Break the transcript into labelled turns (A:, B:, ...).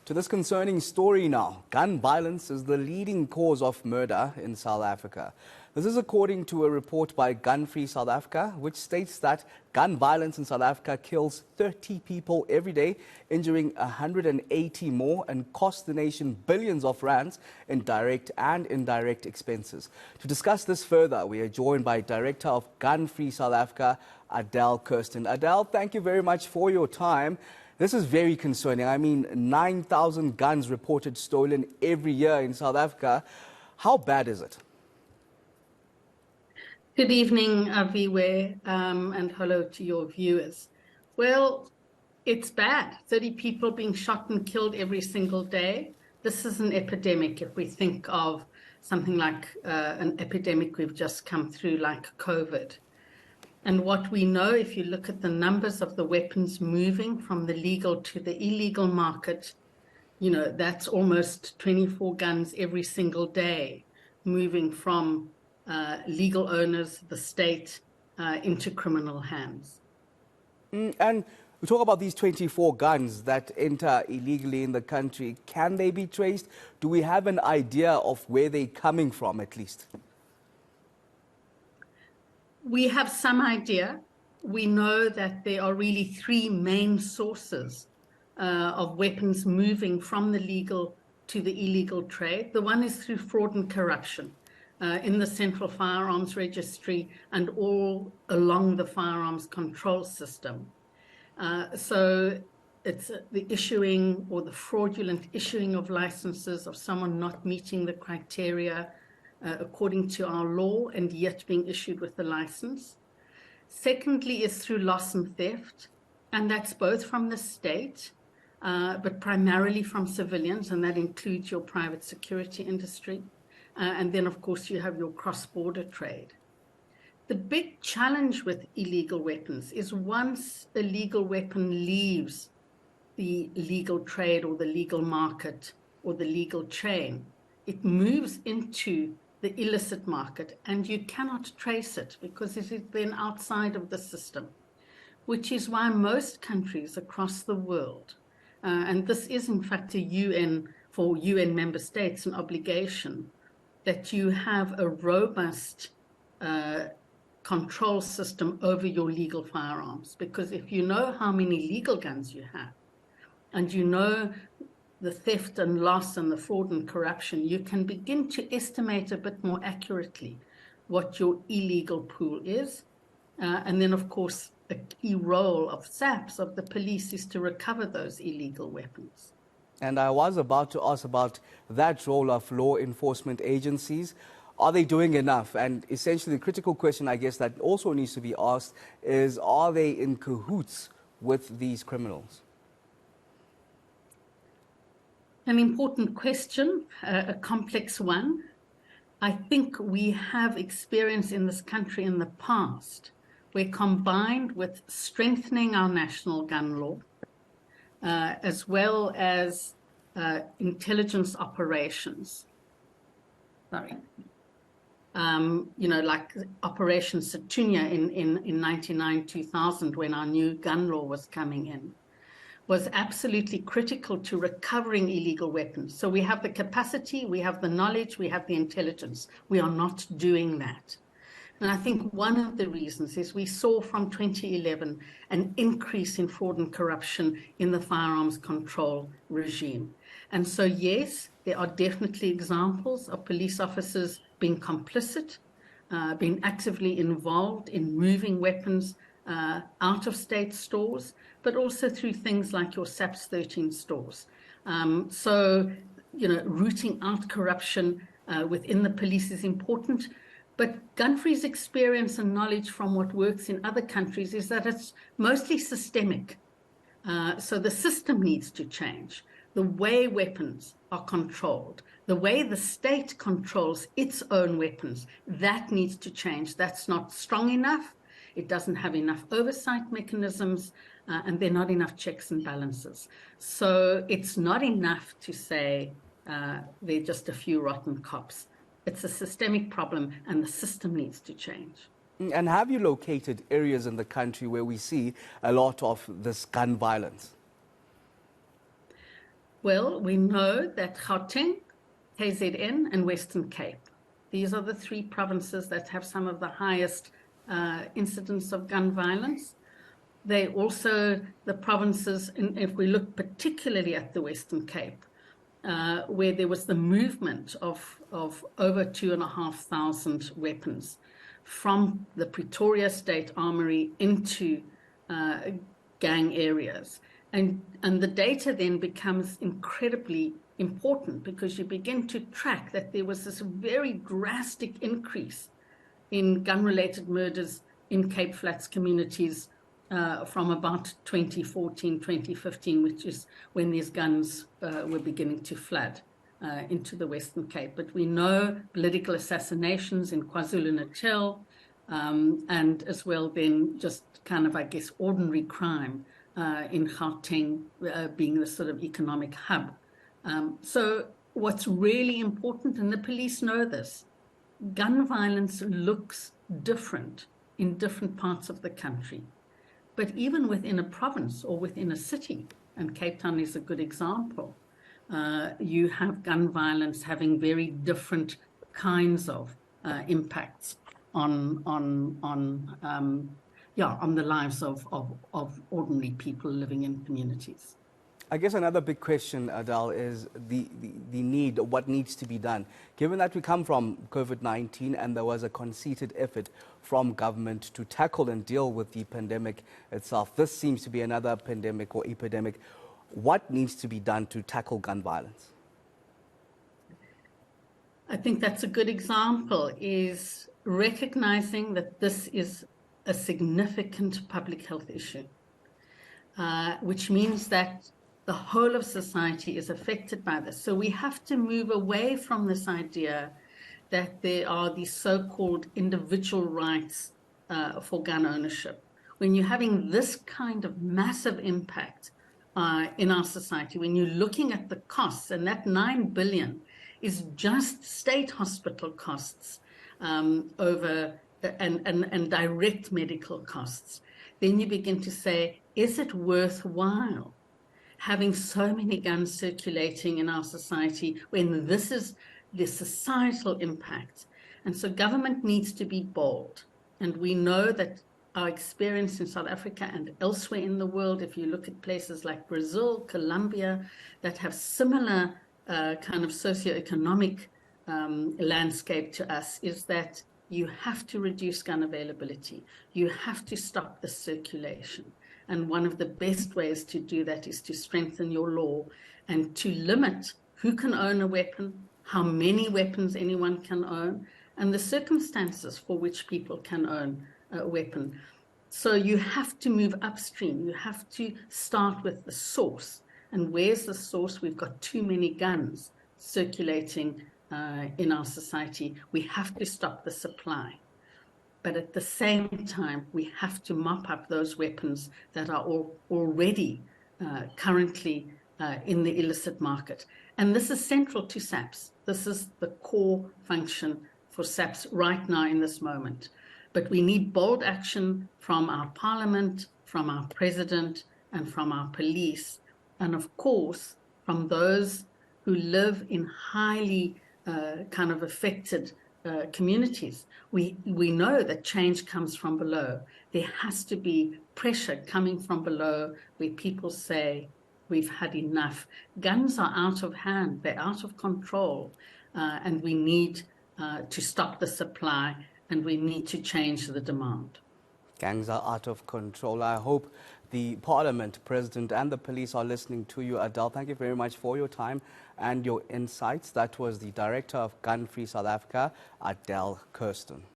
A: To this concerning story now. Gun violence is the leading cause of murder in South Africa. This is according to a report by Gun Free South Africa, which states that gun violence in South Africa kills 30 people every day, injuring 180 more and costs the nation billions of rands in direct and indirect expenses. To discuss this further, we are joined by Director of Gun Free South Africa, Adele Kirsten. Adele, thank you very much for your time. This is very concerning. I mean, 9,000 guns reported stolen every year in South Africa. How bad is it?
B: Good evening, Aviwe, and hello to your viewers. Well, it's bad. 30 people being shot and killed every single day. This is an epidemic if we think of something like an epidemic we've just come through like COVID. And what we know, if you look at the numbers of the weapons moving from the legal to the illegal market, you know, that's almost 24 guns every single day moving from legal owners, the state, into criminal hands.
A: And we talk about these 24 guns that enter illegally in the country. Can they be traced? Do we have an idea of where they're coming from, at least?
B: We have some idea. We know that there are really three main sources of weapons moving from the legal to the illegal trade. The one is through fraud and corruption in the Central Firearms Registry and all along the firearms control system. So it's the issuing or the fraudulent issuing of licenses of someone not meeting the criteria according to our law and yet being issued with the license. Secondly is through loss and theft, and that's both from the state, but primarily from civilians, and that includes your private security industry. And then, of course, you have your cross-border trade. The big challenge with illegal weapons is once a legal weapon leaves the legal trade or the legal market or the legal chain, it moves into the illicit market, and you cannot trace it because it is then outside of the system, which is why most countries across the world, and this is in fact for UN member states, an obligation that you have a robust control system over your legal firearms. Because if you know how many legal guns you have, and you know the theft and loss and the fraud and corruption, you can begin to estimate a bit more accurately what your illegal pool is. And then, of course, a key role of SAPs, of the police, is to recover those illegal weapons.
A: And I was about to ask about that role of law enforcement agencies. Are they doing enough? And essentially the critical question, I guess, that also needs to be asked is, are they in cahoots with these criminals?
B: An important question, a complex one. I think we have experience in this country in the past where, combined with strengthening our national gun law, as well as intelligence operations, you know, like Operation Satunya in 99-2000, when our new gun law was coming in, was absolutely critical to recovering illegal weapons. So we have the capacity, we have the knowledge, we have the intelligence. We are not doing that. And I think one of the reasons is we saw from 2011 an increase in fraud and corruption in the firearms control regime. And so, yes, there are definitely examples of police officers being complicit, being actively involved in moving weapons out of state stores, but also through things like your SAPS 13 stores. So, you know, rooting out corruption within the police is important. But Gun Free's experience and knowledge from what works in other countries is that it's mostly systemic. So the system needs to change. The way weapons are controlled, the way the state controls its own weapons, that needs to change. That's not strong enough. It doesn't have enough oversight mechanisms, and there are not enough checks and balances. So it's not enough to say they're just a few rotten cops. It's a systemic problem, and the system needs to change.
A: And have you located areas in the country where we see a lot of this gun violence?
B: Well, we know that Gauteng, KZN, and Western Cape, these are the three provinces that have some of the highest incidents of gun violence. They also, the provinces, if we look particularly at the Western Cape, where there was the movement of over 2,500 weapons from the Pretoria State Armory into gang areas. And the data then becomes incredibly important because you begin to track that there was this very drastic increase in gun-related murders in Cape Flats communities from about 2014, 2015, which is when these guns were beginning to flood into the Western Cape. But we know political assassinations in KwaZulu-Natal, and as well then just kind of, I guess, ordinary crime in Gauteng being the sort of economic hub. So what's really important, and the police know this, gun violence looks different in different parts of the country. But even within a province or within a city, and Cape Town is a good example, you have gun violence having very different kinds of impacts on the lives of ordinary people living in communities.
A: I guess another big question, Adele, is the need, what needs to be done. Given that we come from COVID-19 and there was a concerted effort from government to tackle and deal with the pandemic itself, this seems to be another pandemic or epidemic. What needs to be done to tackle gun violence?
B: I think that's a good example, is recognizing that this is a significant public health issue, which means that the whole of society is affected by this. So we have to move away from this idea that there are these so-called individual rights for gun ownership. When you're having this kind of massive impact in our society, when you're looking at the costs, and that 9 billion is just state hospital costs over and direct medical costs, then you begin to say, is it worthwhile having so many guns circulating in our society when this is the societal impact? And so government needs to be bold. And we know that our experience in South Africa and elsewhere in the world, if you look at places like Brazil, Colombia, that have similar kind of socioeconomic landscape to us, is that you have to reduce gun availability. You have to stop the circulation. And one of the best ways to do that is to strengthen your law and to limit who can own a weapon, how many weapons anyone can own, and the circumstances for which people can own a weapon. So you have to move upstream. You have to start with the source. And where's the source? We've got too many guns circulating in our society. We have to stop the supply. But at the same time, we have to mop up those weapons that are already currently in the illicit market. And this is central to SAPS. This is the core function for SAPS right now in this moment. But we need bold action from our parliament, from our president, and from our police, and of course, from those who live in highly kind of affected communities. We know that change comes from below. There has to be pressure coming from below where people say, we've had enough. Guns are out of hand, they're out of control, and we need to stop the supply, and we need to change the demand.
A: Gangs are out of control. I hope the Parliament, President and the police are listening to you, Adele. Thank you very much for your time and your insights. That was the Director of Gun Free South Africa, Adele Kirsten.